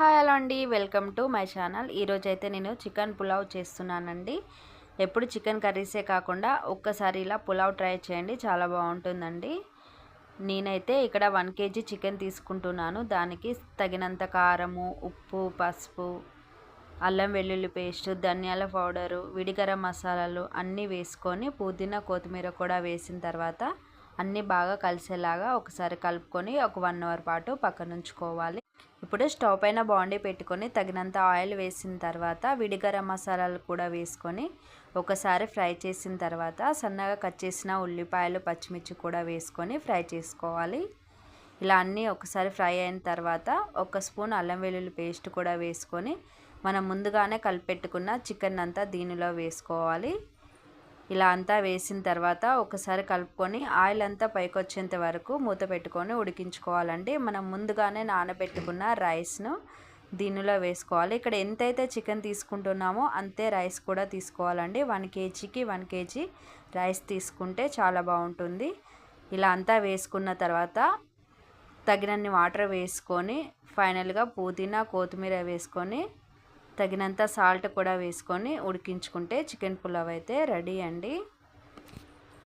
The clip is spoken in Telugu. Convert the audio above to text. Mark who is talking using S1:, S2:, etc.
S1: హాయ్ హలో అండి, వెల్కమ్ టు మై ఛానల్. ఈరోజైతే నేను చికెన్ పులావ్ చేస్తున్నానండి. ఎప్పుడు చికెన్ కర్రీసే కాకుండా ఒక్కసారి ఇలా పులావ్ ట్రై చేయండి, చాలా బాగుంటుందండి. నేనైతే ఇక్కడ 1 kg చికెన్ తీసుకుంటున్నాను. దానికి తగినంత కారము, ఉప్పు, పసుపు, అల్లం వెల్లుల్లి పేస్ట్, ధనియాల పౌడరు, విడిగరం మసాలాలు అన్నీ వేసుకొని పుదీనా కొత్తిమీర కూడా వేసిన తర్వాత అన్నీ బాగా కలిసేలాగా ఒకసారి కలుపుకొని ఒక 1 అవర్ పాటు పక్కన ఉంచుకోవాలి. ఇప్పుడు స్టవ్ పైన బాండీ పెట్టుకొని తగినంత ఆయిల్ వేసిన తర్వాత విడిగరం మసాలాలు కూడా వేసుకొని ఒకసారి ఫ్రై చేసిన తర్వాత సన్నగా కట్ చేసిన ఉల్లిపాయలు, పచ్చిమిర్చి కూడా వేసుకొని ఫ్రై చేసుకోవాలి. ఇలా అన్నీ ఒకసారి ఫ్రై అయిన తర్వాత 1 స్పూన్ అల్లం వెల్లుల్లి పేస్ట్ కూడా వేసుకొని మనం ముందుగానే కలిపెట్టుకున్న చికెన్ అంతా దీనిలో వేసుకోవాలి. ఇలా అంతా వేసిన తర్వాత ఒకసారి కలుపుకొని ఆయిల్ అంతా పైకి వచ్చేంత వరకు మూత పెట్టుకొని ఉడికించుకోవాలండి. మనం ముందుగానే నానబెట్టుకున్న రైస్ను దీనిలో వేసుకోవాలి. ఇక్కడ ఎంతైతే చికెన్ తీసుకుంటున్నామో అంతే రైస్ కూడా తీసుకోవాలండి. 1 kgకి 1 kg రైస్ తీసుకుంటే చాలా బాగుంటుంది. ఇలా అంతా వేసుకున్న తర్వాత తగినన్ని వాటర్ వేసుకొని ఫైనల్గా పుదీనా కొత్తిమీర వేసుకొని తగినంత సాల్ట్ కూడా వేసుకొని ఉడికించుకుంటే చికెన్ పులావ్ అయితే రెడీ అండి.